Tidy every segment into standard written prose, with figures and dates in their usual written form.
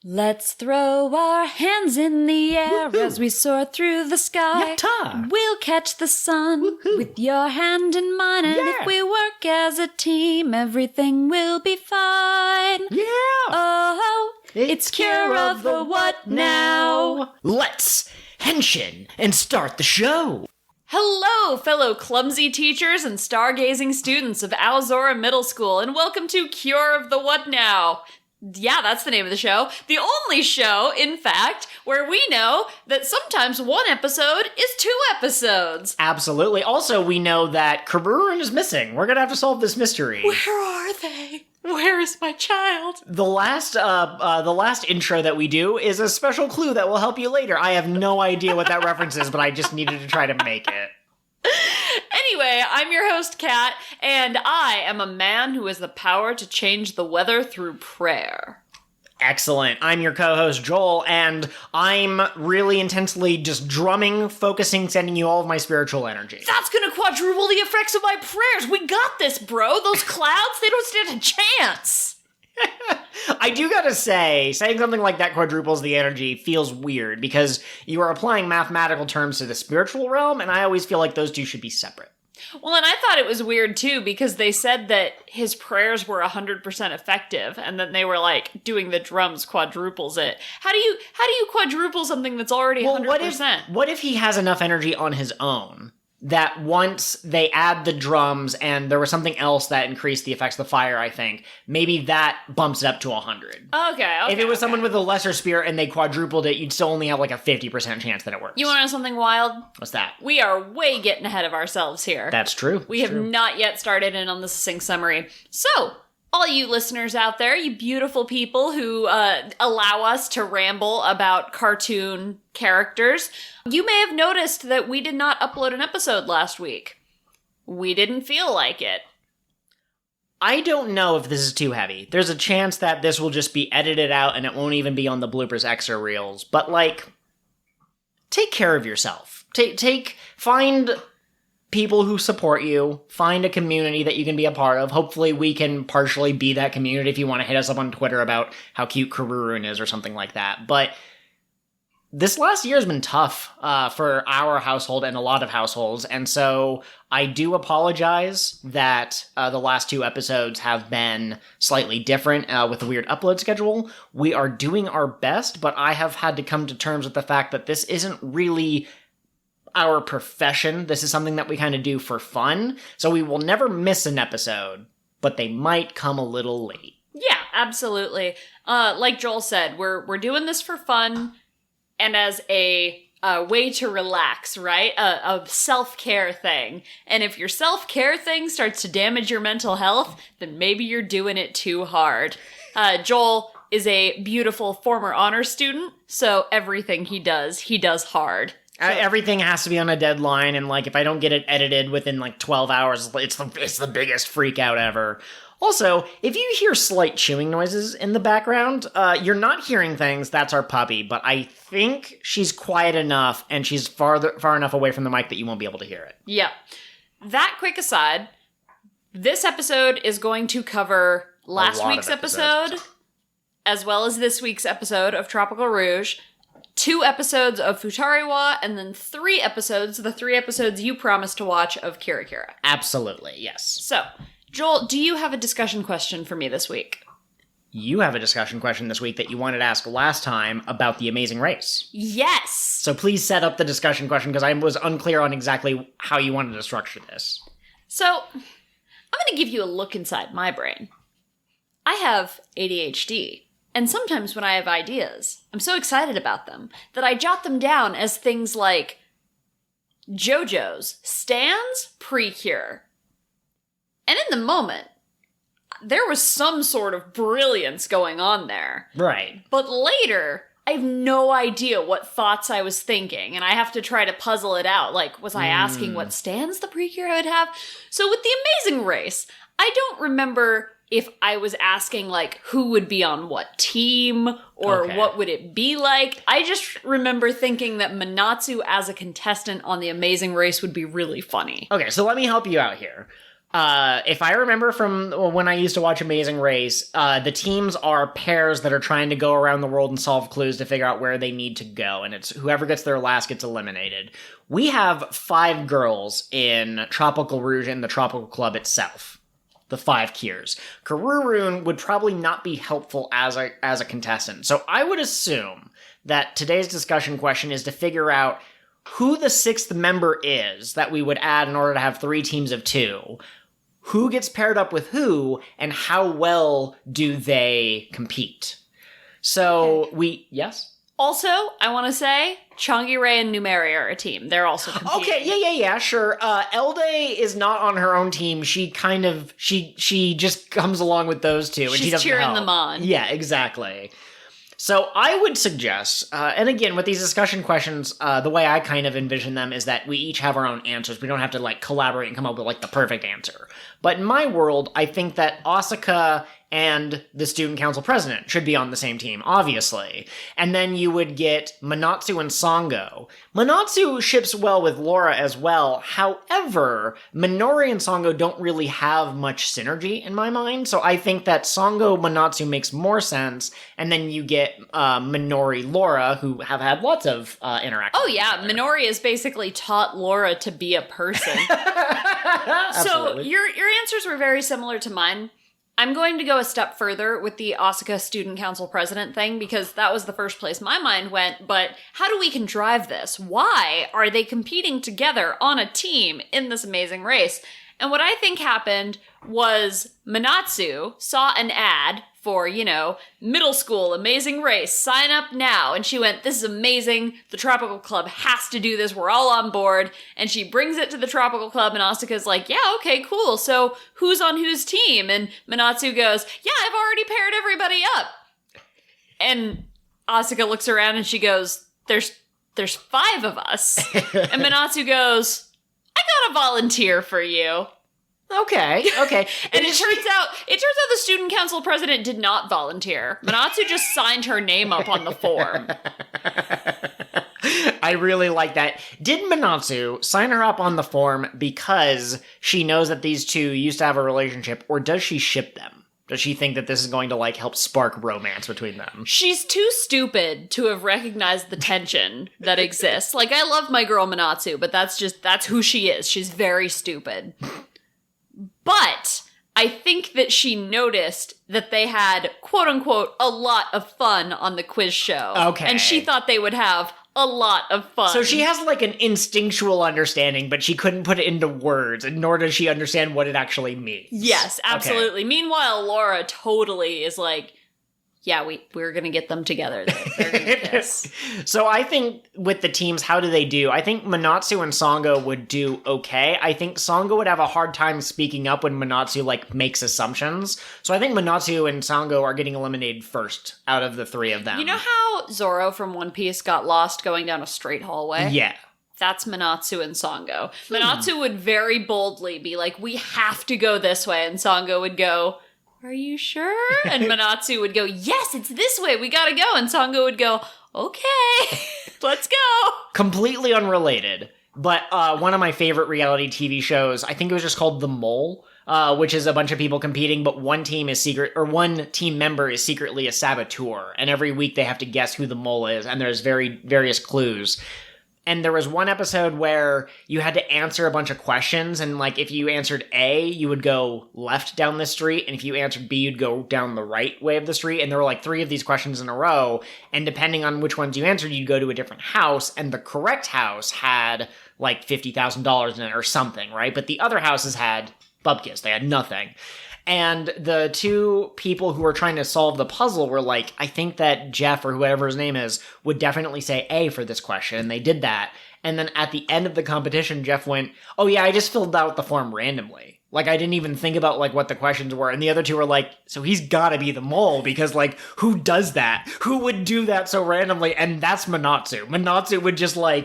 Let's throw our hands in the air as we soar through the sky. Yatta! We'll catch the sun with your hand in mine, and if we work as a team, everything will be fine. Yeah! Oh, it's Cure of the What Now? Let's henshin and start the show! Hello, fellow clumsy teachers and stargazing students of Alzora Middle School, and welcome to Cure of the What Now? Yeah, that's the name of the show. The only show, in fact, where we know that sometimes one episode is 2 episodes. Absolutely. Also, we know that Kaburun is missing. We're gonna have to solve this mystery. Where are they? Where is my child? The last intro that we do is a special clue that will help you later. I have no idea what that reference is, but I just needed to try to make it. Anyway, I'm your host, Kat, and I am a man who has the power to change the weather through prayer. Excellent. I'm your co-host, Joel, and I'm really intensely just drumming, focusing, sending you all of my spiritual energy. That's gonna quadruple the effects of my prayers! We got this, bro! Those clouds, they don't stand a chance! I do gotta say, saying something like that quadruples the energy feels weird, because you are applying mathematical terms to the spiritual realm, and I always feel like those two should be separate. Well, and I thought it was weird, too, because they said that his prayers were 100% effective, and then they were like, doing the drums quadruples it. How do you quadruple something that's already 100%? What if he has enough energy on his own that once they add the drums and there was something else that increased the effects of the fire, I think, maybe that bumps it up to 100. Okay. If it was someone with a lesser spirit and they quadrupled it, you'd still only have like a 50% chance that it works. You want to know something wild? What's that? We are way getting ahead of ourselves here. That's true. We have not yet started in on the succinct summary. So, all you listeners out there, you beautiful people who allow us to ramble about cartoon characters, you may have noticed that we did not upload an episode last week. We didn't feel like it. I don't know if this is too heavy. There's a chance that this will just be edited out and it won't even be on the bloopers extra reels. But, like, take care of yourself. Find people who support you, find a community that you can be a part of. Hopefully we can partially be that community if you want to hit us up on Twitter about how cute Karurun is or something like that. But this last year has been tough for our household and a lot of households, and so I do apologize that the last 2 episodes have been slightly different with the weird upload schedule. We are doing our best, but I have had to come to terms with the fact that this isn't really our profession. This is something that we kind of do for fun, so we will never miss an episode, but they might come a little late. Yeah, absolutely. Like Joel said, we're doing this for fun and as a way to relax, right? A self-care thing. And if your self-care thing starts to damage your mental health, then maybe you're doing it too hard. Joel is a beautiful former honor student, so everything he does hard. So, everything has to be on a deadline, and like if I don't get it edited within like 12 hours, it's the biggest freak out ever. Also, if you hear slight chewing noises in the background, you're not hearing things. That's our puppy, but I think she's quiet enough and she's far enough away from the mic that you won't be able to hear it. Yeah. That quick aside, this episode is going to cover last week's episode, as well as this week's episode of Tropical Rouge, 2 episodes of Futari Wa, and then 3 episodes, the 3 episodes you promised to watch of Kira Kira. Absolutely, yes. So, Joel, do you have a discussion question for me this week? You have a discussion question this week that you wanted to ask last time about The Amazing Race. Yes! So please set up the discussion question, because I was unclear on exactly how you wanted to structure this. So, I'm going to give you a look inside my brain. I have ADHD. And sometimes when I have ideas, I'm so excited about them that I jot them down as things like JoJo's, Stan's, PreCure. And in the moment, there was some sort of brilliance going on there. Right. But later, I have no idea what thoughts I was thinking, and I have to try to puzzle it out. Like, was I asking what Stan's the PreCure I would have? So with The Amazing Race, I don't remember if I was asking, like, who would be on what team, or what would it be like. I just remember thinking that Manatsu as a contestant on The Amazing Race would be really funny. Okay, so let me help you out here. If I remember from when I used to watch Amazing Race, the teams are pairs that are trying to go around the world and solve clues to figure out where they need to go, and it's whoever gets there last gets eliminated. We have 5 girls in Tropical Rouge and the Tropical Club itself. The 5 Kiers. Karurun would probably not be helpful as a contestant. So I would assume that today's discussion question is to figure out who the 6th member is that we would add in order to have 3 teams of 2. Who gets paired up with who, and how well do they compete? So yes? Also, I want to say, Changi-Ray and Numeri are a team. They're also competing. Okay, yeah, sure. Elde is not on her own team. She she just comes along with those two. And She's she doesn't cheering help. them on. Yeah, exactly. So I would suggest, and again, with these discussion questions, the way I kind of envision them is that we each have our own answers. We don't have to, like, collaborate and come up with, like, the perfect answer. But in my world, I think that Asuka and the student council president should be on the same team, obviously. And then you would get Manatsu and Sango. Manatsu ships well with Laura as well. However, Minori and Sango don't really have much synergy in my mind, so I think that Sango Manatsu makes more sense, and then you get Minori Laura, who have had lots of interactions. Oh yeah, Minori has basically taught Laura to be a person. So your answers were very similar to mine. I'm going to go a step further with the Asuka Student Council President thing, because that was the first place my mind went, but how do we contrive this? Why are they competing together on a team in this amazing race? And what I think happened was Manatsu saw an ad for, middle school amazing race, sign up now. And she went, this is amazing. The Tropical Club has to do this. We're all on board. And she brings it to the Tropical Club, and Asuka's like, yeah, okay, cool. So who's on whose team? And Manatsu goes, yeah, I've already paired everybody up. And Asuka looks around and she goes, there's 5 of us. And Manatsu goes, I got a volunteer for you. Okay. And it turns out the student council president did not volunteer. Manatsu just signed her name up on the form. I really like that. Did Manatsu sign her up on the form because she knows that these two used to have a relationship, or does she ship them? Does she think that this is going to, help spark romance between them? She's too stupid to have recognized the tension that exists. I love my girl Manatsu, but that's who she is. She's very stupid. But I think that she noticed that they had, quote unquote, a lot of fun on the quiz show. Okay. And she thought they would have a lot of fun. So she has an instinctual understanding, but she couldn't put it into words, and nor does she understand what it actually means. Yes, absolutely. Okay. Meanwhile, Laura totally is like, yeah, we're going to get them together. They're going to kiss. So I think with the teams, how do they do? I think Manatsu and Sango would do okay. I think Sango would have a hard time speaking up when Manatsu, makes assumptions. So I think Manatsu and Sango are getting eliminated first out of the 3 of them. You know how Zoro from One Piece got lost going down a straight hallway? Yeah. That's Manatsu and Sango. Manatsu would very boldly be like, we have to go this way. And Sango would go, are you sure? And Manatsu would go, yes, it's this way. We gotta go. And Sango would go, okay, let's go. Completely unrelated, but one of my favorite reality TV shows, I think it was just called The Mole, which is a bunch of people competing, but one team member is secretly a saboteur. And every week they have to guess who the mole is. And there's various clues. And there was one episode where you had to answer a bunch of questions, and if you answered A, you would go left down the street, and if you answered B, you'd go down the right way of the street, and there were 3 of these questions in a row, and depending on which ones you answered, you'd go to a different house, and the correct house had $50,000 in it or something, right? But the other houses had bupkis, they had nothing. And the 2 people who were trying to solve the puzzle were I think that Jeff, or whoever his name is, would definitely say A for this question, and they did that. And then at the end of the competition, Jeff went, oh yeah, I just filled out the form randomly. I didn't even think about, what the questions were. And the other 2 were so he's gotta be the mole, because, who does that? Who would do that so randomly? And that's Manatsu. Manatsu would just, I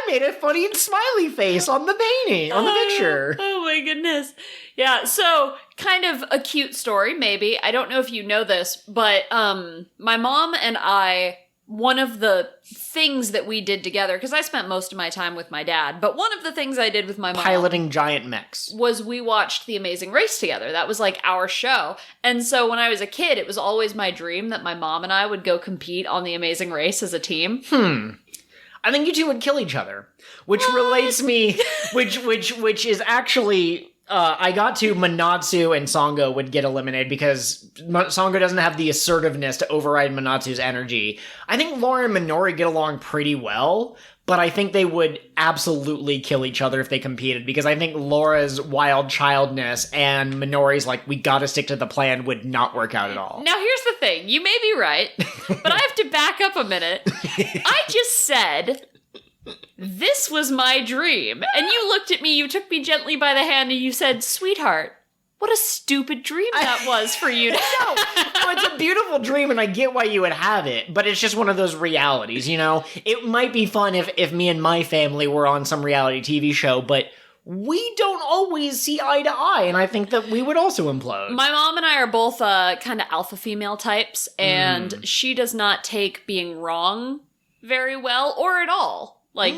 made a funny smiley face on the painting, on the picture. Oh my goodness. Yeah, so, kind of a cute story, maybe. I don't know if you know this, but, my mom and I one of the things that we did together, because I spent most of my time with my dad, but one of the things I did with my mom piloting giant mechs was we watched The Amazing Race together. That was like our show. And so when I was a kid, it was always my dream that my mom and I would go compete on The Amazing Race as a team. I think you two would kill each other, which relates me, which is actually, I got to Manatsu and Sango would get eliminated because Sango doesn't have the assertiveness to override Manatsu's energy. I think Laura and Minori get along pretty well, but I think they would absolutely kill each other if they competed, because I think Laura's wild childness and Minori's like, we gotta stick to the plan, would not work out at all. Now here's the thing, you may be right, but I have to back up a minute. I just said, this was my dream. And you looked at me, you took me gently by the hand, and you said, sweetheart, what a stupid dream that was for you. No, it's a beautiful dream, and I get why you would have it, but it's just one of those realities, you know? It might be fun if me and my family were on some reality TV show, but we don't always see eye to eye, and I think that we would also implode. My mom and I are both kind of alpha female types, and she does not take being wrong very well, or at all. Like,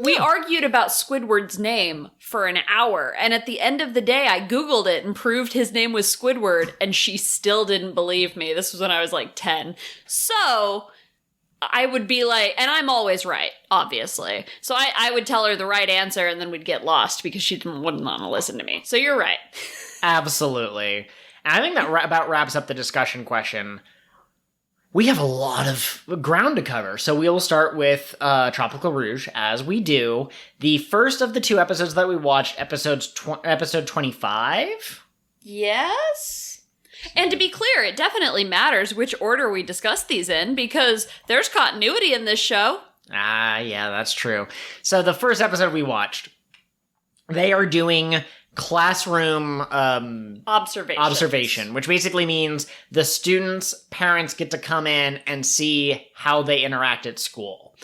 we argued about Squidward's name for an hour, and at the end of the day, I Googled it and proved his name was Squidward, and she still didn't believe me. This was when I was like 10. So, I would be like, and I'm always right, obviously. So I would tell her the right answer, and then we'd get lost because she wouldn't want to listen to me. So you're right. Absolutely. And I think that about wraps up the discussion question. We have a lot of ground to cover, so we will start with Tropical Rouge, as we do. The first of the two episodes that we watched, episode 25? Yes? And to be clear, it definitely matters which order we discuss these in, because there's continuity in this show. Ah, yeah, that's true. So the first episode we watched, they are doing classroom observation, which basically means the students' parents get to come in and see how they interact at school.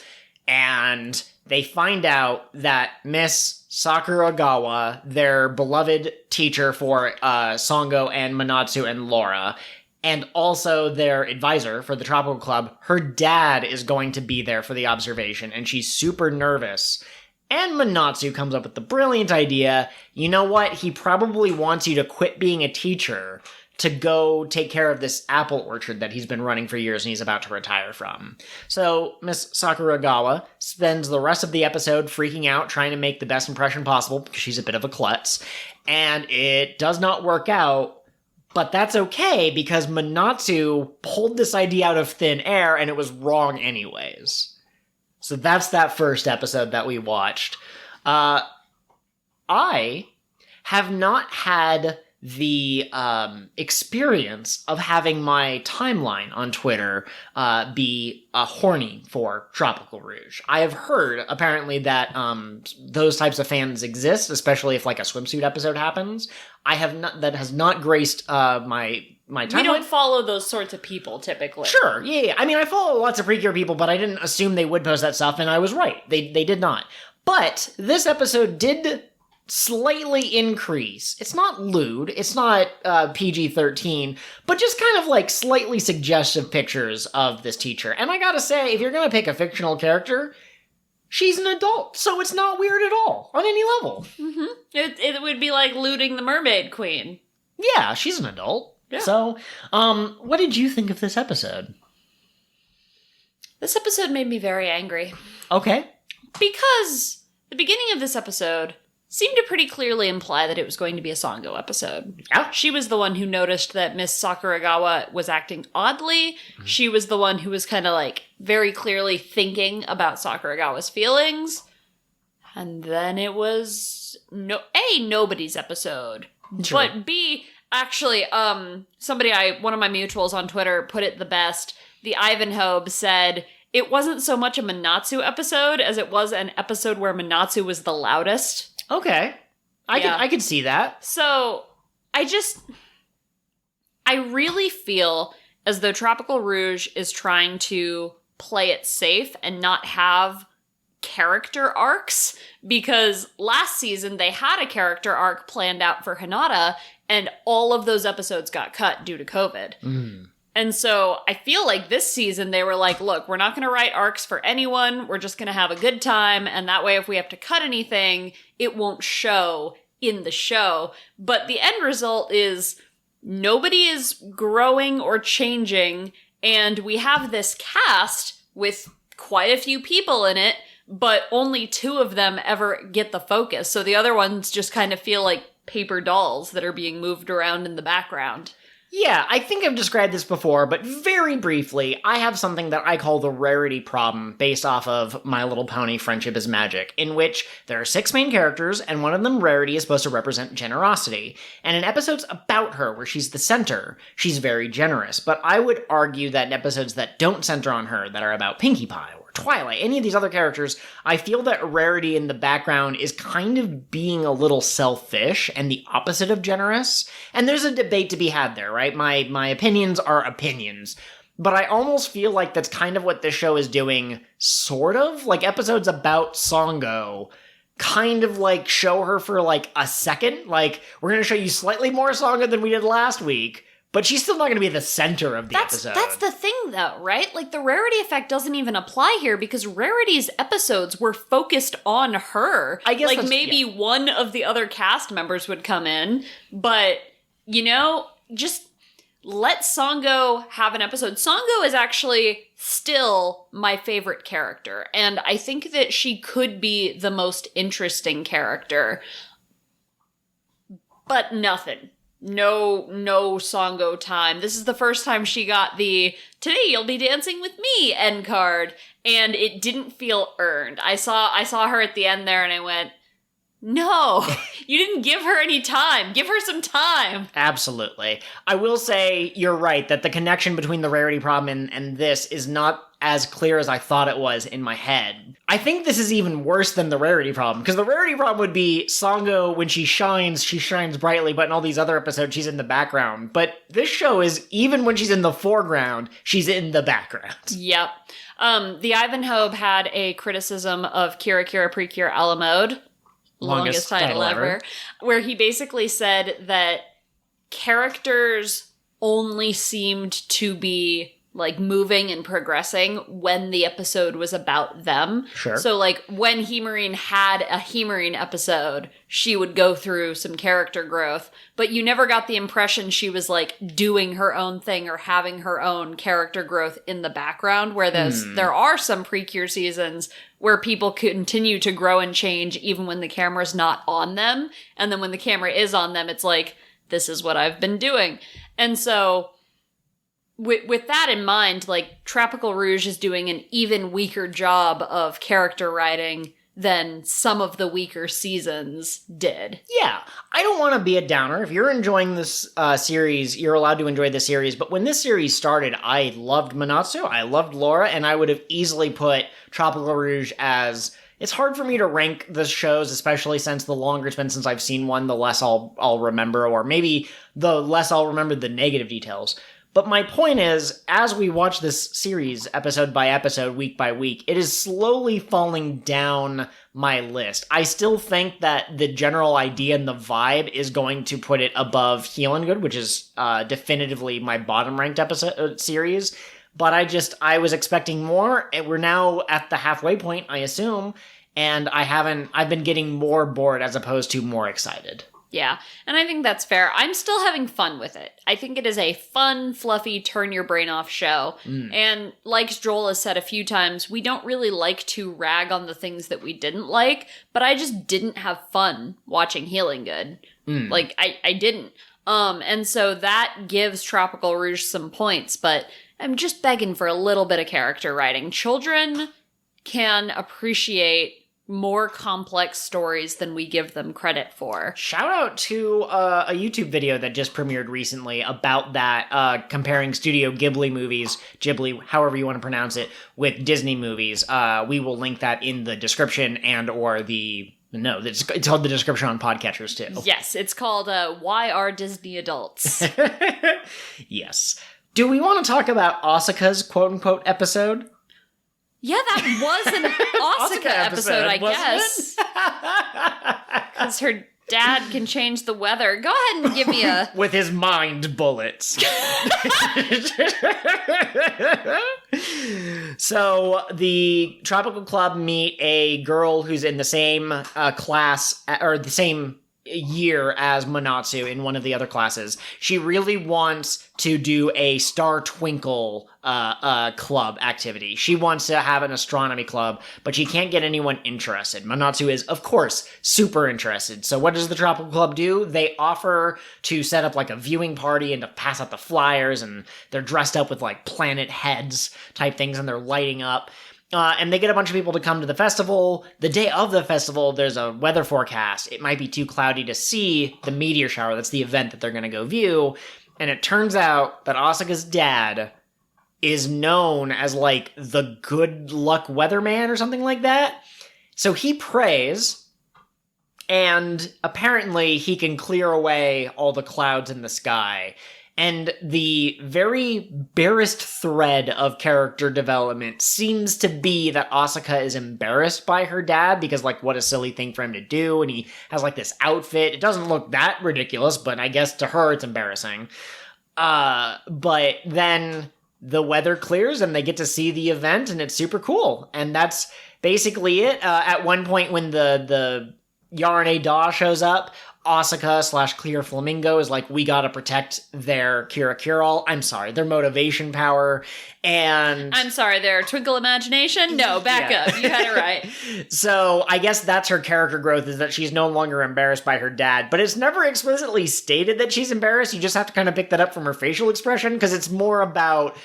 And they find out that Miss Sakuragawa, their beloved teacher for Sango and Manatsu and Laura, and also their advisor for the Tropical Club, her dad is going to be there for the observation, and she's super nervous. And Manatsu comes up with the brilliant idea, you know what, he probably wants you to quit being a teacher to go take care of this apple orchard that he's been running for years and he's about to retire from. So Miss Sakuragawa spends the rest of the episode freaking out, trying to make the best impression possible, because she's a bit of a klutz, and it does not work out, but that's okay, because Manatsu pulled this idea out of thin air and it was wrong anyways. So that's that first episode that we watched. I have not had the experience of having my timeline on Twitter be horny for Tropical Rouge. I have heard, apparently, that those types of fans exist, especially if, like, a swimsuit episode happens. That has not graced my timeline. We don't follow those sorts of people, typically. Sure, yeah. I mean, I follow lots of PreCure people, but I didn't assume they would post that stuff, and I was right. They did not. But this episode did slightly increase. It's not lewd, it's not PG-13, but just kind of like slightly suggestive pictures of this teacher. And I gotta say, if you're gonna pick a fictional character, she's an adult, so it's not weird at all, on any level. Mm-hmm. It would be like looting the Mermaid Queen. Yeah, she's an adult. Yeah. So, what did you think of this episode? This episode made me very angry. Okay. Because the beginning of this episode seemed to pretty clearly imply that it was going to be a Sango episode. Yeah. She was the one who noticed that Miss Sakuragawa was acting oddly. Mm-hmm. She was the one who was kind of like very clearly thinking about Sakuragawa's feelings. And then it was nobody's episode. True. But B, actually, one of my mutuals on Twitter put it the best. The Ivanhoe said, it wasn't so much a Manatsu episode as it was an episode where Manatsu was the loudest. Okay. I could see that. So, I really feel as though Tropical Rouge is trying to play it safe and not have character arcs, because last season they had a character arc planned out for Hinata, and all of those episodes got cut due to COVID. And so I feel like this season they were like, look, we're not going to write arcs for anyone. We're just going to have a good time. And that way, if we have to cut anything, it won't show in the show. But the end result is nobody is growing or changing. And we have this cast with quite a few people in it, but only 2 of them ever get the focus. So the other ones just kind of feel like paper dolls that are being moved around in the background. Yeah, I think I've described this before, but very briefly, I have something that I call the rarity problem based off of My Little Pony Friendship is Magic, in which there are 6 main characters, and one of them, Rarity, is supposed to represent generosity. And in episodes about her, where she's the center, she's very generous. But I would argue that in episodes that don't center on her, that are about Pinkie Pie, Twilight, any of these other characters, I feel that Rarity in the background is kind of being a little selfish and the opposite of generous. And there's a debate to be had there, right? My opinions are opinions. But I almost feel like that's kind of what this show is doing, sort of. Like episodes about Sango kind of like show her for like a second. Like, we're going to show you slightly more Sango than we did last week. But she's still not going to be the center of the episode. That's the thing, though, right? Like, the Rarity effect doesn't even apply here because Rarity's episodes were focused on her. I guess like, maybe one of the other cast members would come in, but, you know, just let Sango have an episode. Sango is actually still my favorite character, and I think that she could be the most interesting character. But nothing. No Sango time. This is the first time she got the "today you'll be dancing with me" end card, and it didn't feel earned. I saw her at the end there and I went, no, you didn't give her any time. Give her some time. Absolutely. I will say you're right that the connection between the Rarity problem and this is not as clear as I thought it was in my head. I think this is even worse than the Rarity problem, because the Rarity problem would be Sango, when she shines brightly, but in all these other episodes, she's in the background. But this show is, even when she's in the foreground, she's in the background. Yep. The Ivanhoe had a criticism of Kira Kira PreCure a la mode, longest title ever, where he basically said that characters only seemed to be like moving and progressing when the episode was about them. Sure. So like when Himari had a Himari episode, she would go through some character growth, but you never got the impression she was like doing her own thing or having her own character growth in the background, where there are some PreCure seasons where people continue to grow and change even when the camera's not on them. And then when the camera is on them, it's like, this is what I've been doing. And so with that in mind, like, Tropical Rouge is doing an even weaker job of character writing than some of the weaker seasons did. Yeah, I don't want to be a downer. If you're enjoying this series, you're allowed to enjoy the series. But when this series started, I loved Manatsu, I loved Laura, and I would have easily put Tropical Rouge as... It's hard for me to rank the shows, especially since the longer it's been since I've seen one, the less I'll remember, or maybe the less I'll remember the negative details. But my point is, as we watch this series, episode by episode, week by week, it is slowly falling down my list. I still think that the general idea and the vibe is going to put it above Healin' Good, which is definitively my bottom-ranked episode series. But I was expecting more, and we're now at the halfway point, I assume, and I've been getting more bored as opposed to more excited. Yeah, and I think that's fair. I'm still having fun with it. I think it is a fun, fluffy, turn your brain off show. And like Joel has said a few times, we don't really like to rag on the things that we didn't like, but I just didn't have fun watching Healing Good. Like, I didn't. And so that gives Tropical Rouge some points, but I'm just begging for a little bit of character writing. Children can appreciate more complex stories than we give them credit for. Shout out to a YouTube video that just premiered recently about that, comparing Studio Ghibli movies, Ghibli, however you want to pronounce it, with Disney movies. We will link that in the description it's called the description on Podcatchers too. Yes, it's called Why Are Disney Adults? Yes. Do we want to talk about Asuka's quote-unquote episode? Yeah, that was an Asuka episode, I guess. Because Dad can change the weather. Go ahead and give me a... With his mind bullets. So the Tropical Club meet a girl who's in the same class, or the same year as Manatsu in one of the other classes. She really wants to do a Star Twinkle club activity. She wants to have an astronomy club, but she can't get anyone interested. Manatsu is, of course, super interested. So what does the Tropical Club do? They offer to set up like a viewing party and to pass out the flyers, and they're dressed up with like planet heads type things, and they're lighting up. And they get a bunch of people to come to the festival. The day of the festival, there's a weather forecast. It might be too cloudy to see the meteor shower. That's the event that they're going to go view. And it turns out that Asuka's dad is known as, like, the good luck weatherman or something like that. So he prays, and apparently he can clear away all the clouds in the sky. And the very barest thread of character development seems to be that Asuka is embarrassed by her dad because, like, what a silly thing for him to do. And he has, like, this outfit. It doesn't look that ridiculous, but I guess to her it's embarrassing. But then the weather clears and they get to see the event, and it's super cool. And that's basically it. At one point when the Yarne Da shows up, Asuka / Clear Flamingo is like, we gotta protect their Kira-Kira-all. I'm sorry, their motivation power. And I'm sorry, their twinkle imagination? No, back up. You had it right. So I guess that's her character growth, is that she's no longer embarrassed by her dad. But it's never explicitly stated that she's embarrassed. You just have to kind of pick that up from her facial expression, because it's more about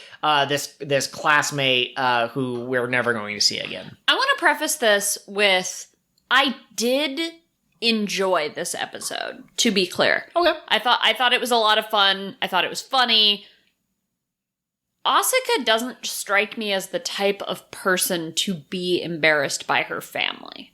this classmate who we're never going to see again. I want to preface this with, I did enjoy this episode, to be clear. Okay. I thought it was a lot of fun. I thought it was funny. Asuka doesn't strike me as the type of person to be embarrassed by her family.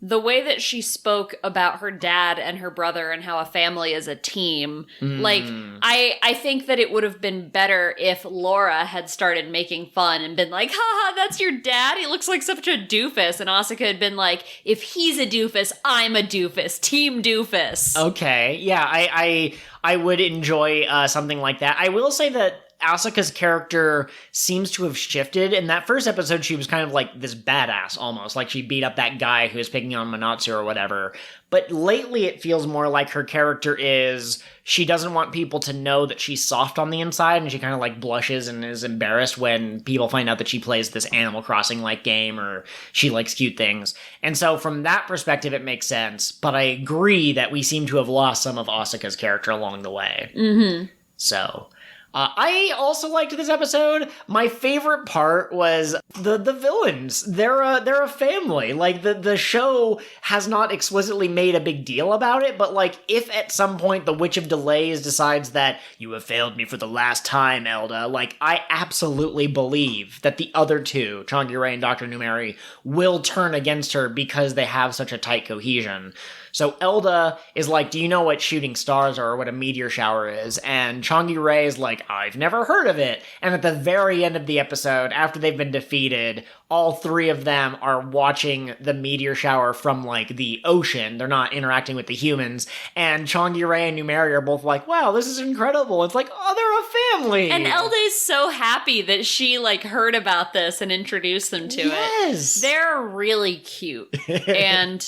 The way that she spoke about her dad and her brother and how a family is a team, like, I think that it would have been better if Laura had started making fun and been like, haha, that's your dad? He looks like such a doofus. And Asuka had been like, if he's a doofus, I'm a doofus. Team doofus. Okay, yeah, I would enjoy something like that. I will say that Asuka's character seems to have shifted. In that first episode, she was kind of like this badass almost. Like she beat up that guy who was picking on Manatsu or whatever. But lately it feels more like her character is, she doesn't want people to know that she's soft on the inside, and she kind of like blushes and is embarrassed when people find out that she plays this Animal Crossing-like game or she likes cute things. And so from that perspective, it makes sense. But I agree that we seem to have lost some of Asuka's character along the way. Mm-hmm. So I also liked this episode. My favorite part was the villains. They're a family. Like, the show has not explicitly made a big deal about it, but like, if at some point the Witch of Delays decides that you have failed me for the last time, Elda, like, I absolutely believe that the other two, Changi-Ray and Dr. Numeri, will turn against her because they have such a tight cohesion. So Elda is like, do you know what shooting stars are, or what a meteor shower is? And Changi-Ray is like, I've never heard of it. And at the very end of the episode, after they've been defeated, all three of them are watching the meteor shower from, like, the ocean. They're not interacting with the humans. And Changi-Ray and Numeri are both like, wow, this is incredible. It's like, oh, they're a family. And Elda's so happy that she, like, heard about this and introduced them to it. Yes. They're really cute. And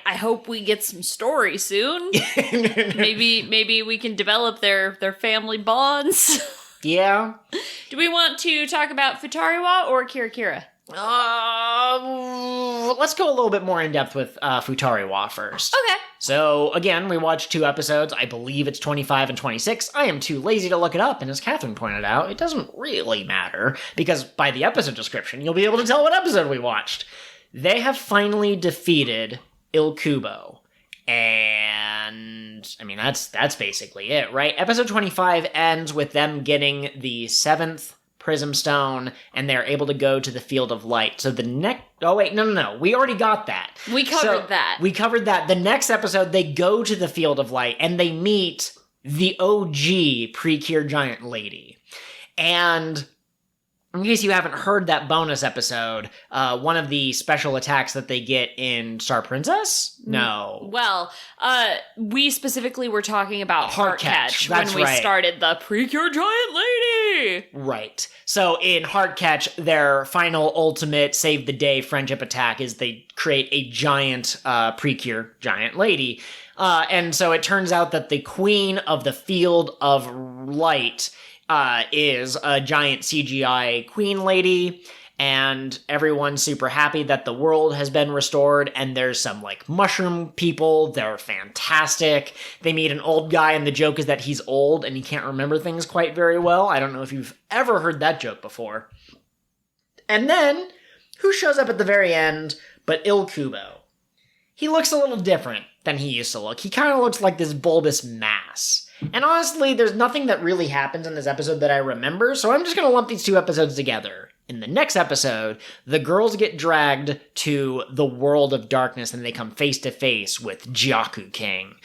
I hope we get some story soon. Maybe we can develop their family bonds. Yeah. Do we want to talk about Futari Wa or Kira-Kira? Let's go a little bit more in depth with Futari Wa first. Okay. So, again, we watched 2 episodes. I believe it's 25 and 26. I am too lazy to look it up, and as Catherine pointed out, it doesn't really matter, because by the episode description, you'll be able to tell what episode we watched. They have finally defeated Ilkubo. And I mean, that's basically it, right? Episode 25 ends with them getting the 7th Prism Stone, and they're able to go to the Field of Light. So the next... Oh, wait, no. We already got that. We covered that. We covered that. The next episode, they go to the Field of Light, and they meet the OG PreCure Giant Lady. And in case you haven't heard that bonus episode, one of the special attacks that they get in Star Princess? No. Well, we specifically were talking about Heartcatch That's when we right. started the PreCure Giant Lady. Right. So in Heartcatch, their final ultimate save the day friendship attack is they create a giant PreCure Giant Lady. And so it turns out that the queen of the field of light is a giant CGI queen lady, and everyone's super happy that the world has been restored, and there's some, like, mushroom people. They're fantastic. They meet an old guy, and the joke is that he's old, and he can't remember things quite very well. I don't know if you've ever heard that joke before. And then, who shows up at the very end but Ilkubo? He looks a little different than he used to look. He kind of looks like this bulbous mass. And honestly, there's nothing that really happens in this episode that I remember, so I'm just going to lump these two episodes together. In the next episode, the girls get dragged to the world of darkness and they come face to face with Jakku King.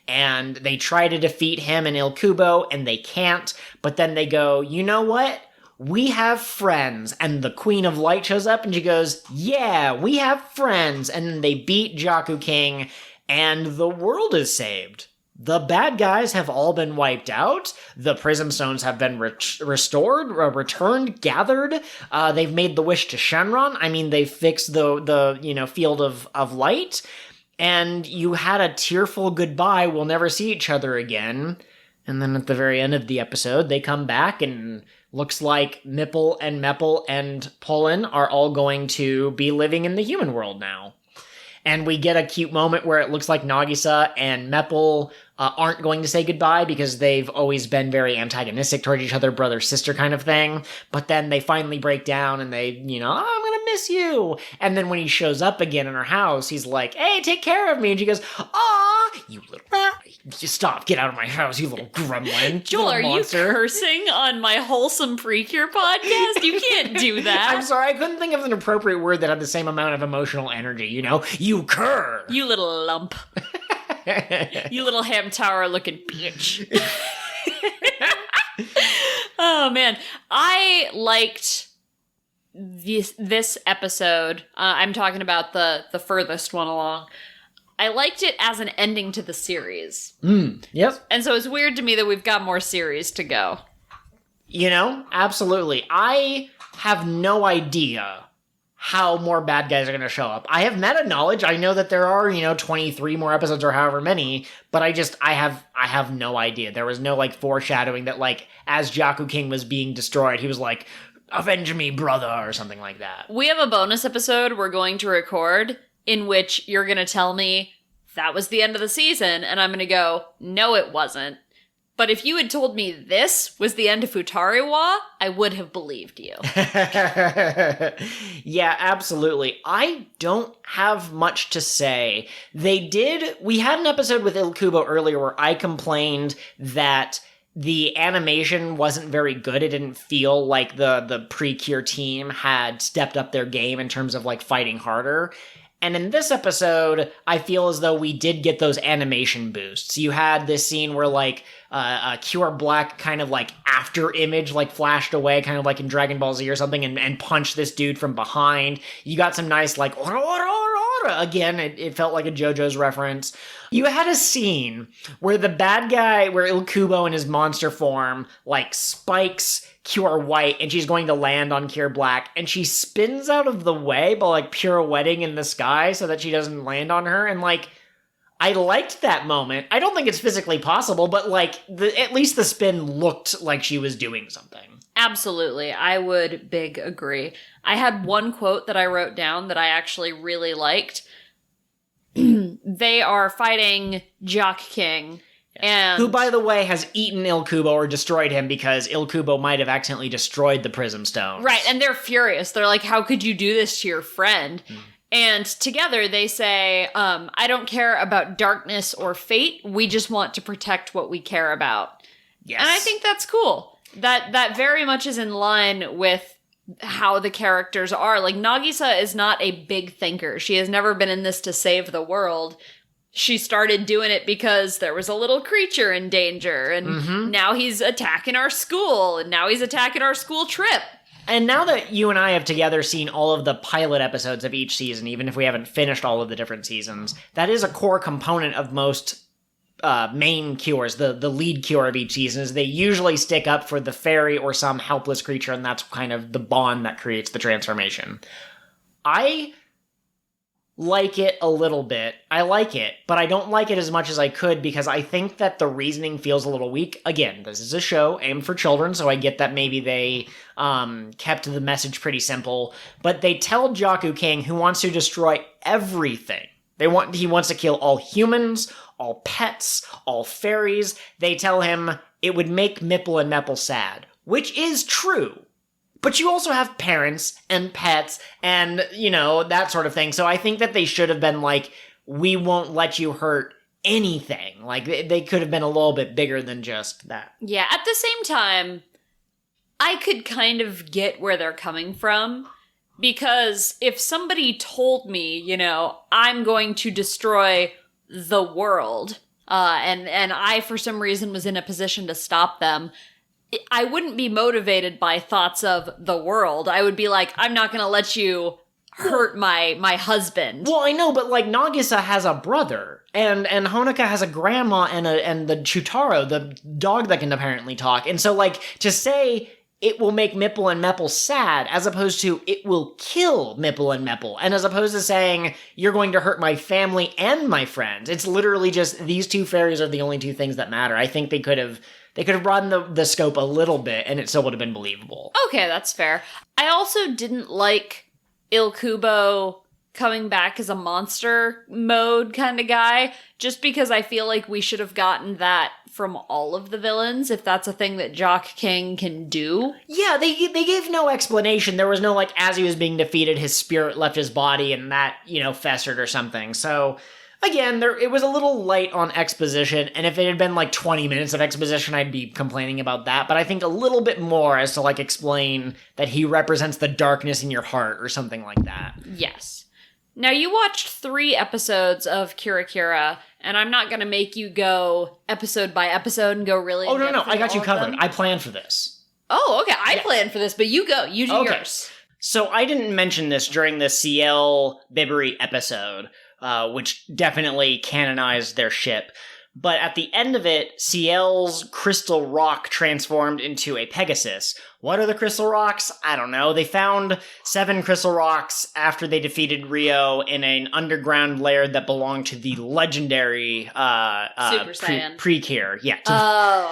And they try to defeat him and Ilkubo, and they can't, but then they go, you know what? We have friends. And the Queen of Light shows up and she goes, yeah, we have friends. And then they beat Jakku King, and the world is saved. The bad guys have all been wiped out. The Prism Stones have been restored, returned, gathered. They've made the wish to Shenron. I mean, they fixed the field of light. And you had a tearful goodbye. We'll never see each other again. And then at the very end of the episode, they come back, and looks like Mipple and Meppel and Pullen are all going to be living in the human world now. And we get a cute moment where it looks like Nagisa and Meppel aren't going to say goodbye because they've always been very antagonistic towards each other, brother-sister kind of thing. But then they finally break down and they, oh, I'm going to miss you. And then when he shows up again in her house, he's like, hey, take care of me. And she goes, aw, you little... Stop, get out of my house, you little gremlin. Joel, are monster. you cursing on my wholesome Precure podcast? You can't do that. I'm sorry, I couldn't think of an appropriate word that had the same amount of emotional energy, You cur! You little lump. You little ham tower looking bitch. Oh, man. I liked this episode. I'm talking about the furthest one along. I liked it as an ending to the series. Yep. And so it's weird to me that we've got more series to go. Absolutely. I have no idea how more bad guys are going to show up. I have meta knowledge. I know that there are, 23 more episodes or however many, but I have no idea. There was no, foreshadowing that, as Jakku King was being destroyed, he was like, avenge me, brother, or something like that. We have a bonus episode we're going to record in which you're going to tell me that was the end of the season, and I'm going to go, no, it wasn't. But if you had told me this was the end of Futari Wa, I would have believed you. Yeah, absolutely. I don't have much to say. We had an episode with Ilkubo earlier where I complained that the animation wasn't very good. It didn't feel like the PreCure team had stepped up their game in terms of, fighting harder. And in this episode, I feel as though we did get those animation boosts. You had this scene where, a Cure Black kind of, after image, flashed away, kind of like in Dragon Ball Z or something, and punched this dude from behind. You got some nice, ora, ora, ora, ora. Again, it felt like a JoJo's reference. You had a scene where the bad guy, where Ilkubo in his monster form, spikes Cure White, and she's going to land on Cure Black, and she spins out of the way by, pirouetting in the sky so that she doesn't land on her, and, I liked that moment. I don't think it's physically possible, but, at least the spin looked like she was doing something. Absolutely. I would big agree. I had one quote that I wrote down that I actually really liked. They are fighting Jock King. And who, by the way, has eaten Ilkubo or destroyed him because Ilkubo might have accidentally destroyed the Prism Stones. Right, and they're furious. They're like, how could you do this to your friend? And together they say, I don't care about darkness or fate. We just want to protect what we care about. Yes. And I think that's cool. That very much is in line with how the characters are. Nagisa is not a big thinker. She has never been in this to save the world. She started doing it because there was a little creature in danger, and now he's attacking our school, and now he's attacking our school trip. And now that you and I have together seen all of the pilot episodes of each season, even if we haven't finished all of the different seasons, that is a core component of most main cures, the lead cure of each season, is they usually stick up for the fairy or some helpless creature, and that's kind of the bond that creates the transformation. I like it a little bit. I like it, but I don't like it as much as I could because I think that the reasoning feels a little weak. Again, this is a show aimed for children, so I get that maybe they kept the message pretty simple, but they tell Jaku King, who wants to destroy everything. He wants to kill all humans, all pets, all fairies. They tell him it would make Mipple and Mepple sad, which is true. But you also have parents and pets and, that sort of thing. So I think that they should have been like, we won't let you hurt anything. Like, they could have been a little bit bigger than just that. Yeah, at the same time, I could kind of get where they're coming from. Because if somebody told me, I'm going to destroy the world, and I, for some reason, was in a position to stop them, I wouldn't be motivated by thoughts of the world. I would be like, I'm not going to let you hurt my husband. Well, I know, but Nagisa has a brother, and Honoka has a grandma and the Chutaro, the dog that can apparently talk. And so, to say it will make Mipple and Mepple sad, as opposed to it will kill Mipple and Mepple, and as opposed to saying you're going to hurt my family and my friends. It's literally just these two fairies are the only two things that matter. I think they could have broadened the scope a little bit, and it still would have been believable. Okay, that's fair. I also didn't like Ilkubo coming back as a monster mode kind of guy, just because I feel like we should have gotten that from all of the villains, if that's a thing that Jock King can do. Yeah, they gave no explanation. There was no, as he was being defeated, his spirit left his body and that, festered or something. So, again, it was a little light on exposition, and if it had been 20 minutes of exposition, I'd be complaining about that, but I think a little bit more as to explain that he represents the darkness in your heart or something like that. Yes. Now, you watched 3 episodes of Kira, and I'm not going to make you go episode by episode and go really in-depth. No, I got you covered. I planned for this. Oh, okay, I planned for this, but you go. You do yours. So I didn't mention this during the CL Bibbery episode, which definitely canonized their ship. But at the end of it, Ciel's crystal rock transformed into a Pegasus. What are the crystal rocks? I don't know. They found 7 crystal rocks after they defeated Rio in an underground lair that belonged to the legendary Super Saiyan. PreCure. Yeah.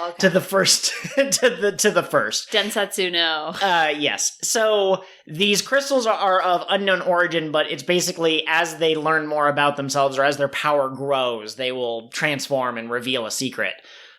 Okay. To the first. to the first. Densetsu no. Yes. So these crystals are of unknown origin, but it's basically as they learn more about themselves or as their power grows, they will transform and reveal a secret.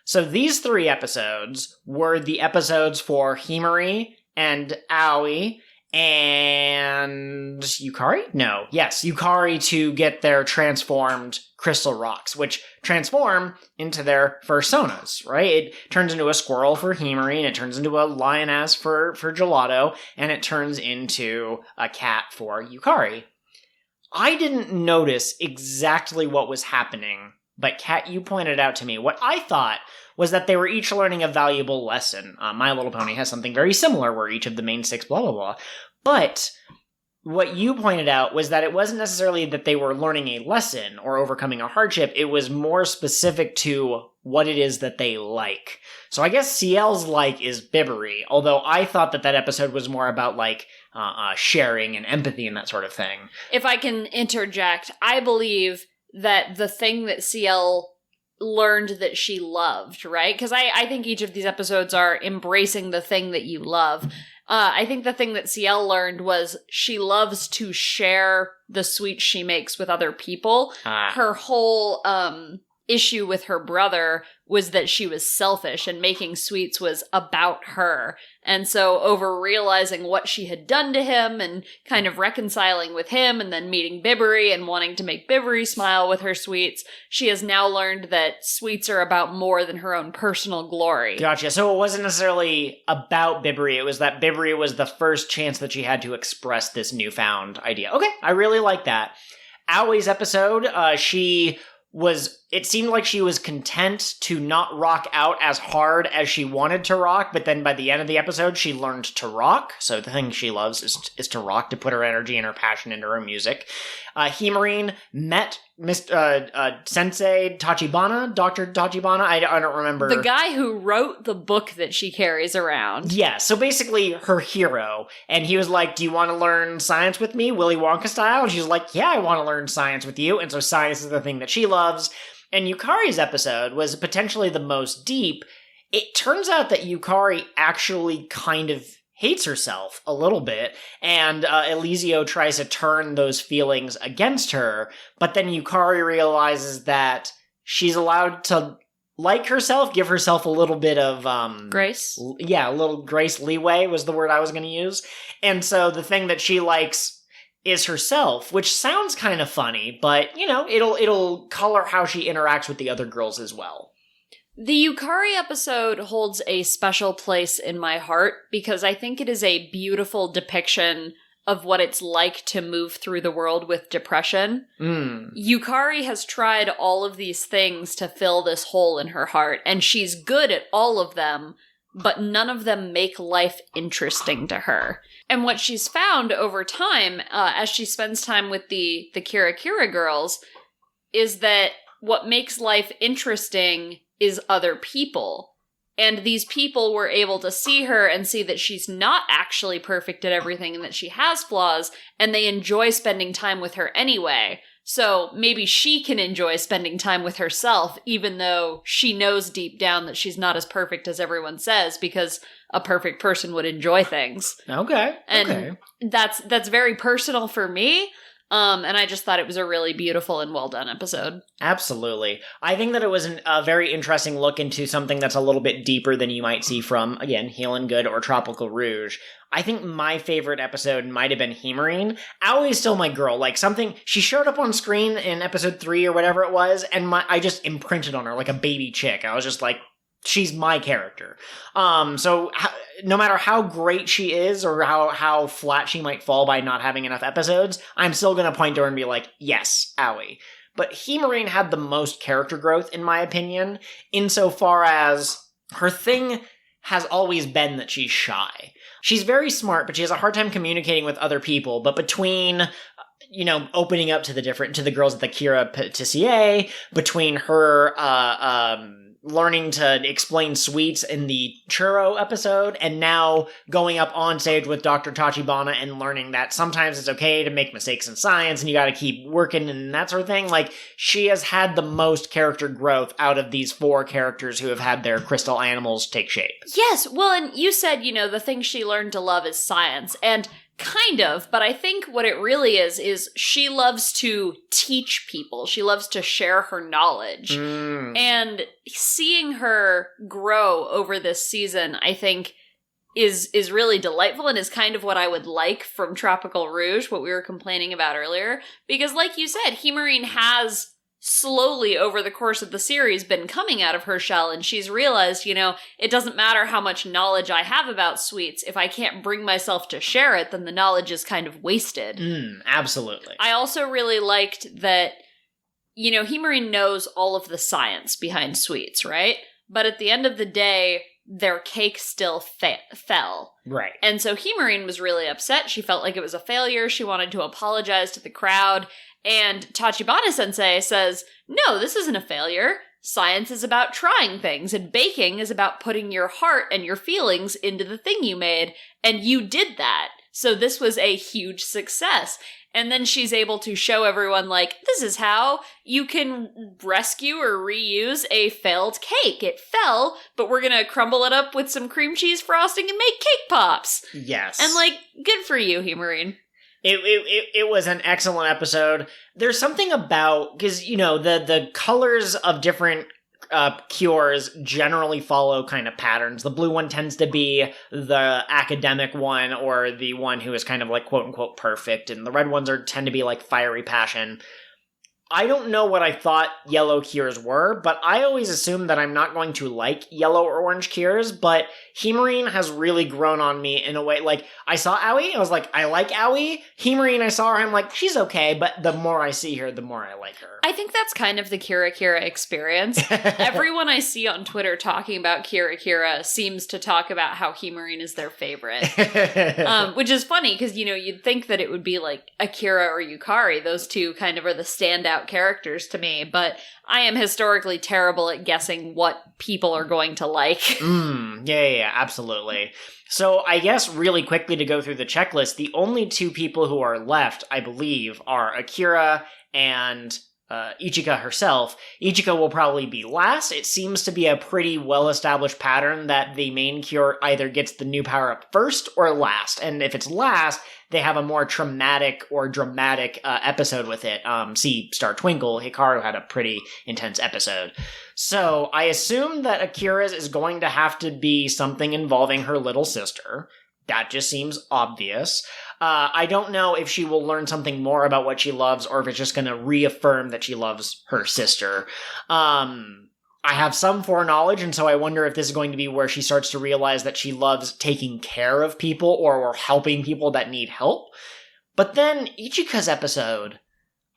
So these 3 episodes were the episodes for Himari and Aoi and Yukari? No. Yes, Yukari to get their transformed crystal rocks, which transform into their personas, right? It turns into a squirrel for Himari, and it turns into a lioness for Gelato, and it turns into a cat for Yukari. I didn't notice exactly what was happening, but Kat, you pointed out to me what I thought was that they were each learning a valuable lesson. My Little Pony has something very similar where each of the main 6 blah blah blah. But what you pointed out was that it wasn't necessarily that they were learning a lesson or overcoming a hardship. It was more specific to what it is that they like. So I guess CL's like is Bibbery, although I thought that episode was more about sharing and empathy and that sort of thing. If I can interject, I believe that the thing that CL learned that she loved, right? Because I think each of these episodes are embracing the thing that you love. I think the thing that CL learned was she loves to share the sweets she makes with other people. Her whole issue with her brother was that she was selfish and making sweets was about her. And so over realizing what she had done to him and kind of reconciling with him and then meeting Bibbery and wanting to make Bibbery smile with her sweets, she has now learned that sweets are about more than her own personal glory. Gotcha. So it wasn't necessarily about Bibbery. It was that Bibbery was the first chance that she had to express this newfound idea. Okay, I really like that. Aoi's episode, she was it seemed like she was content to not rock out as hard as she wanted to rock, but then by the end of the episode, she learned to rock. So the thing she loves is to rock, to put her energy and her passion into her music. Himari met Sensei Tachibana, Dr. Tachibana, I don't remember. The guy who wrote the book that she carries around. Yeah, so basically her hero. And he was like, do you want to learn science with me, Willy Wonka style? And she's like, yeah, I want to learn science with you. And so science is the thing that she loves. And Yukari's episode was potentially the most deep. It turns out that Yukari actually kind of hates herself a little bit, and Eliseo tries to turn those feelings against her, but then Yukari realizes that she's allowed to like herself, give herself a little bit of grace. Yeah, a little grace, leeway was the word I was going to use. And so the thing that she likes is herself, which sounds kind of funny, but you know, it'll color how she interacts with the other girls as well. The Yukari episode holds a special place in my heart because I think it is a beautiful depiction of what it's like to move through the world with depression. Yukari has tried all of these things to fill this hole in her heart, and she's good at all of them, but none of them make life interesting to her. And what she's found over time, as she spends time with the Kira Kira girls, is that what makes life interesting is other people. And these people were able to see her and see that she's not actually perfect at everything and that she has flaws, and they enjoy spending time with her anyway. So maybe she can enjoy spending time with herself, even though she knows deep down that she's not as perfect as everyone says, because a perfect person would enjoy things. Okay. And that's very personal for me. And I just thought it was a really beautiful and well done episode. Absolutely. I think that it was a very interesting look into something that's a little bit deeper than you might see from, again, Healin' Good or Tropical Rouge. I think my favorite episode might have been Himari. Aoi is still my girl. Like, she showed up on screen in episode 3 or whatever it was, and I just imprinted on her like a baby chick. I was just like, she's my character. So no matter how great she is or how flat she might fall by not having enough episodes, I'm still going to point to her and be like, yes, Aoi. But Himari had the most character growth, in my opinion, insofar as her thing has always been that she's shy. She's very smart, but she has a hard time communicating with other people. But between, you know, opening up to the girls at the Kira Patissier, between her, learning to explain sweets in the churro episode, and now going up on stage with Dr. Tachibana and learning that sometimes it's okay to make mistakes in science and you gotta keep working and that sort of thing. Like, she has had the most character growth out of these 4 characters who have had their crystal animals take shape. Yes, well, and you said, you know, the thing she learned to love is science, and kind of, but I think what it really is she loves to teach people. She loves to share her knowledge. And seeing her grow over this season, I think, is really delightful and is kind of what I would like from Tropical Rouge, what we were complaining about earlier. Because like you said, Himari has slowly over the course of the series been coming out of her shell, and she's realized, you know, it doesn't matter how much knowledge I have about sweets. If I can't bring myself to share it, then the knowledge is kind of wasted. Absolutely. I also really liked that, you know, Himari knows all of the science behind sweets, right? But at the end of the day, their cake still fell. Right. And so Himari was really upset. She felt like it was a failure. She wanted to apologize to the crowd. And Tachibana Sensei says, no, this isn't a failure. Science is about trying things, and baking is about putting your heart and your feelings into the thing you made, and you did that. So this was a huge success. And then she's able to show everyone, like, this is how you can rescue or reuse a failed cake. It fell, but we're gonna crumble it up with some cream cheese frosting and make cake pops. Yes. And, like, good for you, Himari. It was an excellent episode. There's something about, because, you know, the colors of different cures generally follow kind of patterns. The blue one tends to be the academic one, or the one who is kind of like quote unquote perfect, and the red ones tend to be like fiery passion. I don't know what I thought yellow cures were, but I always assume that I'm not going to like yellow or orange cures, but Himari has really grown on me in a way. Like, I saw Aoi, I was like, I like Aoi. Himari, I saw her, I'm like, she's okay, but the more I see her, the more I like her. I think that's kind of the Kira experience. Everyone I see on Twitter talking about Kira seems to talk about how Himari is their favorite. Which is funny, because, you'd think that it would be like Akira or Yukari. Those two kind of are the standout characters to me, but I am historically terrible at guessing what people are going to like. Yeah, absolutely. So I guess really quickly to go through the checklist, the only two people who are left, I believe, are Akira and Ichika herself. Ichika will probably be last. It seems to be a pretty well-established pattern that the main cure either gets the new power-up first or last. And if it's last, they have a more traumatic or dramatic episode with it. See Star Twinkle, Hikaru had a pretty intense episode. So I assume that Akira's is going to have to be something involving her little sister. That just seems obvious. I don't know if she will learn something more about what she loves or if it's just going to reaffirm that she loves her sister. I have some foreknowledge, and so I wonder if this is going to be where she starts to realize that she loves taking care of people or helping people that need help. But then Ichika's episode,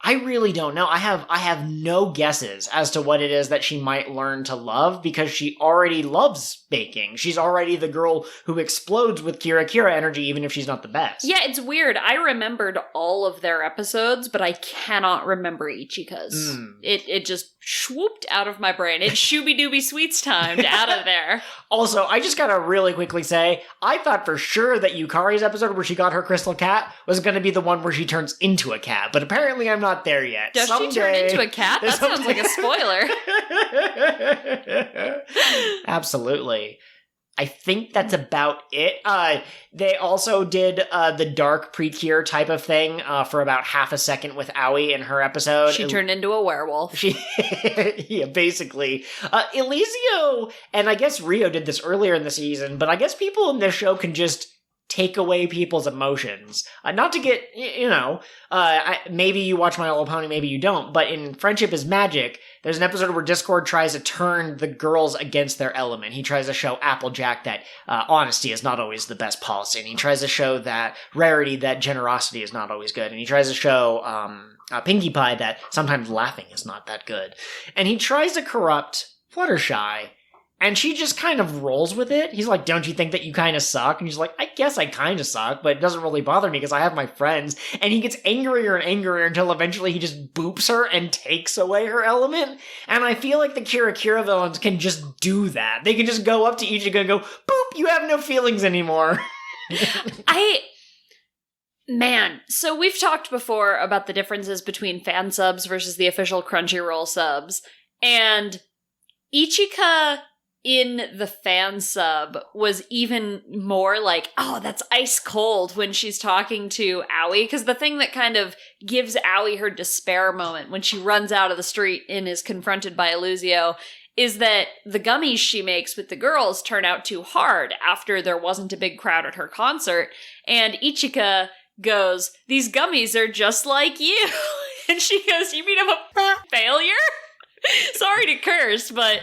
I really don't know. I have no guesses as to what it is that she might learn to love because she already loves baking. She's already the girl who explodes with Kira energy even if she's not the best. Yeah, it's weird. I remembered all of their episodes, but I cannot remember Ichika's. It just swooped out of my brain. It's shooby-dooby sweets timed out of there. Also, I just gotta really quickly say, I thought for sure that Yukari's episode where she got her crystal cat was gonna be the one where she turns into a cat, but apparently I'm not there yet. Does she turn into a cat? That sounds like a spoiler. Absolutely. I think that's about it. They also did the dark PreCure type of thing for about half a second with Aoi in her episode. She turned into a werewolf. Yeah, basically. Eliseo, and I guess Rio did this earlier in the season, but I guess people in this show can just take away people's emotions. Not to get, maybe you watch My Little Pony, maybe you don't, but in Friendship is Magic, there's an episode where Discord tries to turn the girls against their element. He tries to show Applejack that honesty is not always the best policy, and he tries to show that Rarity that generosity is not always good, and he tries to show Pinkie Pie that sometimes laughing is not that good. And he tries to corrupt Fluttershy, and she just kind of rolls with it. He's like, don't you think that you kind of suck? And she's like, I guess I kind of suck, but it doesn't really bother me because I have my friends. And he gets angrier and angrier until eventually he just boops her and takes away her element. And I feel like the Kira villains can just do that. They can just go up to Ichigo and go, boop, you have no feelings anymore. So we've talked before about the differences between fan subs versus the official Crunchyroll subs. And Ichika in the fan sub was even more like, oh, that's ice cold when she's talking to Aoi, because the thing that kind of gives Aoi her despair moment when she runs out of the street and is confronted by Eliseo is that the gummies she makes with the girls turn out too hard after there wasn't a big crowd at her concert, and Ichika goes, these gummies are just like you. And she goes, you mean I'm a failure? Sorry to curse, but,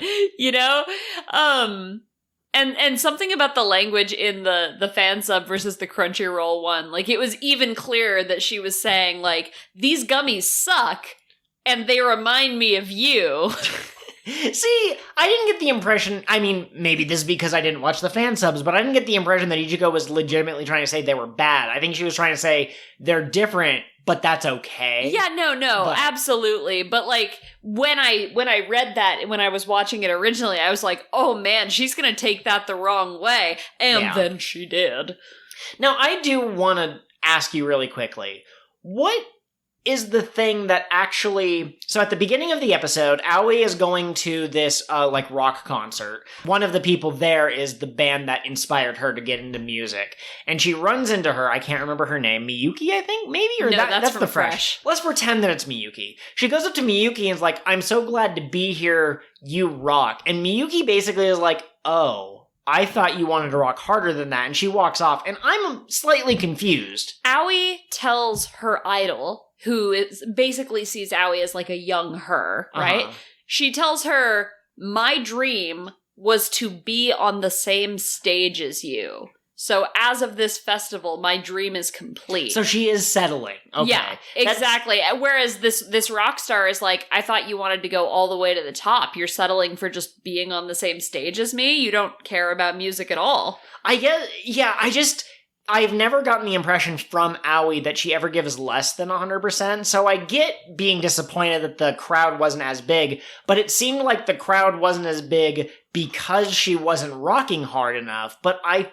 and something about the language in the fan sub versus the Crunchyroll one, like, it was even clearer that she was saying, like, these gummies suck, and they remind me of you. See, I didn't get the impression, I mean, maybe this is because I didn't watch the fan subs, but I didn't get the impression that Ichigo was legitimately trying to say they were bad. I think she was trying to say they're different, but that's okay. Yeah, no, absolutely. But like when I read that when I was watching it originally, I was like, oh man, she's gonna take that the wrong way. And then she did. Now, I do want to ask you really quickly, what is the thing that actually... So at the beginning of the episode, Aoi is going to this, rock concert. One of the people there is the band that inspired her to get into music. And she runs into her, I can't remember her name, Miyuki, I think? Maybe? Or no, that's the Fresh. Let's pretend that it's Miyuki. She goes up to Miyuki and is like, I'm so glad to be here, you rock. And Miyuki basically is like, oh, I thought you wanted to rock harder than that. And she walks off, and I'm slightly confused. Aoi tells her idol, who is basically sees Aoi as like a young her, right? She tells her, my dream was to be on the same stage as you. So as of this festival, my dream is complete. So she is settling. Okay. Yeah, exactly. Whereas this rock star is like, I thought you wanted to go all the way to the top. You're settling for just being on the same stage as me. You don't care about music at all. I guess, yeah, I've never gotten the impression from Aoi that she ever gives less than 100%, so I get being disappointed that the crowd wasn't as big, but it seemed like the crowd wasn't as big because she wasn't rocking hard enough, but I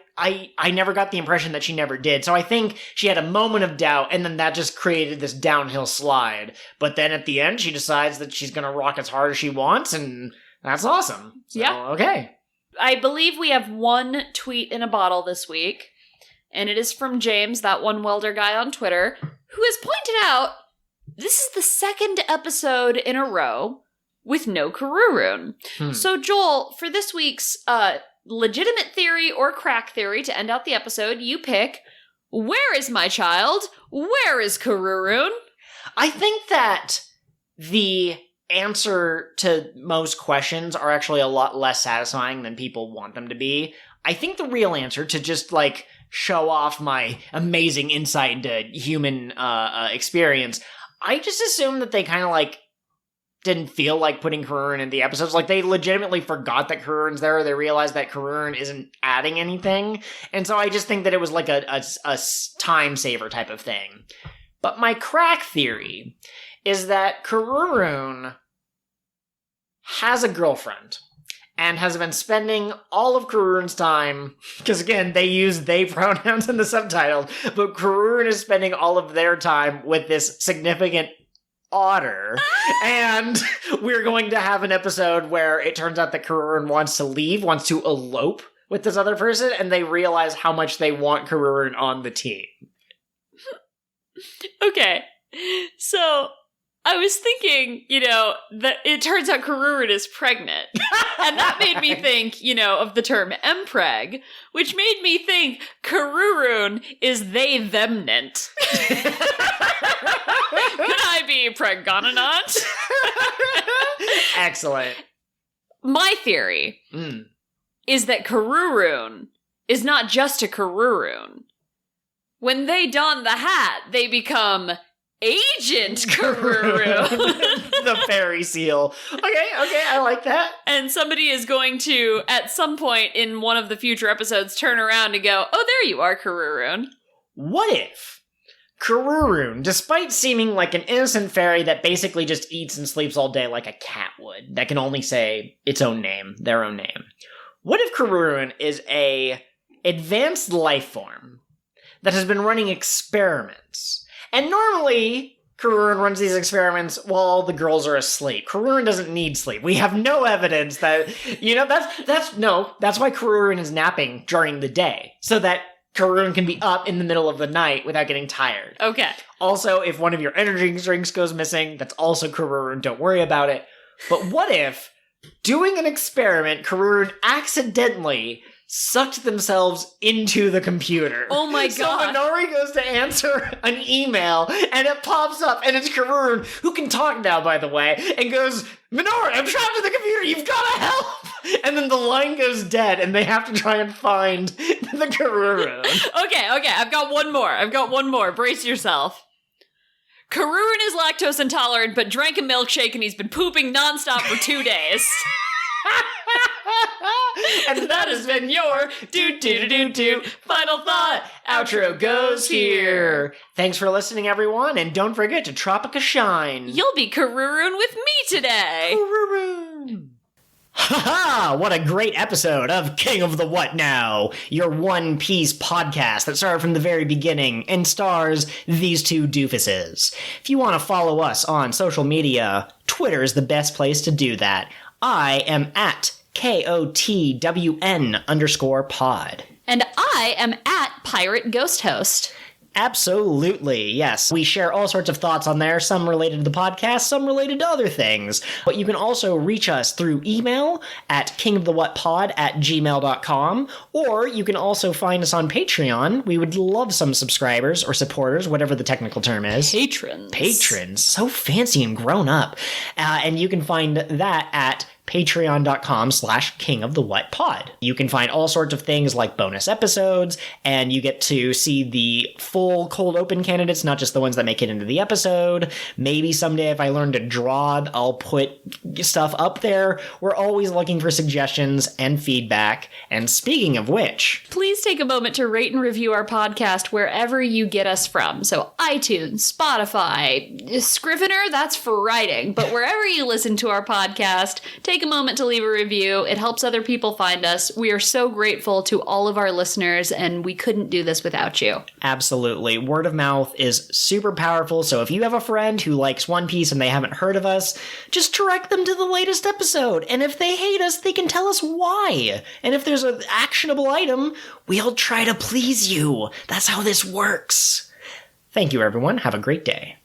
never got the impression that she never did, so I think she had a moment of doubt, and then that just created this downhill slide. But then at the end, she decides that she's gonna rock as hard as she wants, and that's awesome. So, yeah. Okay. I believe we have one tweet in a bottle this week. And it is from James, that one welder guy on Twitter, who has pointed out this is the second episode in a row with no Kururun. So Joel, for this week's legitimate theory or crack theory to end out the episode, you pick, where is my child? Where is Kururun? I think that the answer to most questions are actually a lot less satisfying than people want them to be. I think the real answer, to just like show off my amazing insight into human experience, I just assumed that they kind of like didn't feel like putting Kururun in the episodes. Like, they legitimately forgot that Kururun's there. They realized that Kururun isn't adding anything. And so I just think that it was like a time saver type of thing. But my crack theory is that Kururun has a girlfriend and has been spending all of Kururun's time, because again, they use they pronouns in the subtitles, but Kururun is spending all of their time with this significant otter, and we're going to have an episode where it turns out that Kururun wants to leave, wants to elope with this other person, and they realize how much they want Kururun on the team. Okay, so I was thinking, that it turns out Kururun is pregnant. And that made me think, of the term empreg, which made me think Kururun is they-themnant. Could I be pregonant? Excellent. My theory is that Kururun is not just a Kururun. When they don the hat, they become Agent Kururun. The fairy seal. Okay, I like that. And somebody is going to, at some point in one of the future episodes, turn around and go, oh, there you are, Kururun. What if Kururun, despite seeming like an innocent fairy that basically just eats and sleeps all day like a cat would, that can only say its own name, their own name, what if Kururun is a advanced life form that has been running experiments? And normally, Kururun runs these experiments while all the girls are asleep. Kururun doesn't need sleep. We have no evidence that, that's why Kururun is napping during the day. So that Kururun can be up in the middle of the night without getting tired. Okay. Also, if one of your energy drinks goes missing, that's also Kururun. Don't worry about it. But what if, doing an experiment, Kururun accidentally sucked themselves into the computer? Oh my god. So Minori goes to answer an email, and it pops up, and it's Kururun, who can talk now, by the way, and goes, Minori, I'm trapped in the computer, you've gotta help! And then the line goes dead, and they have to try and find the Kururun. Okay, I've got one more. Brace yourself. Kururun is lactose intolerant, but drank a milkshake, and he's been pooping nonstop for 2 days. And that has been your do final thought. Outro goes here. Thanks for listening, everyone, and don't forget to Tropica Shine. You'll be Kururun with me today. Kururun. Ha-ha! What a great episode of King of the What Now, your One Piece podcast that started from the very beginning and stars these two doofuses. If you want to follow us on social media, Twitter is the best place to do that. I am at KOTWN_pod. And I am at Pirate Ghost Host. Absolutely, yes. We share all sorts of thoughts on there, some related to the podcast, some related to other things. But you can also reach us through email at kingofthewhatpod@gmail.com, or you can also find us on Patreon. We would love some subscribers or supporters, whatever the technical term is. Patrons. So fancy and grown up. And you can find that at patreon.com/kingofthewhatpod. You can find all sorts of things like bonus episodes, and you get to see the full cold open candidates, not just the ones that make it into the episode. Maybe someday if I learn to draw, I'll put stuff up there. We're always looking for suggestions and feedback. And speaking of which, please take a moment to rate and review our podcast wherever you get us from. So iTunes, Spotify, Scrivener, that's for writing. But wherever you listen to our podcast, take a moment to leave a review. It helps other people find us. We are so grateful to all of our listeners, and we couldn't do this without you. Absolutely. Word of mouth is super powerful, so if you have a friend who likes One Piece and they haven't heard of us, just direct them to the latest episode. And if they hate us, they can tell us why. And if there's an actionable item, we'll try to please you. That's how this works. Thank you, everyone. Have a great day.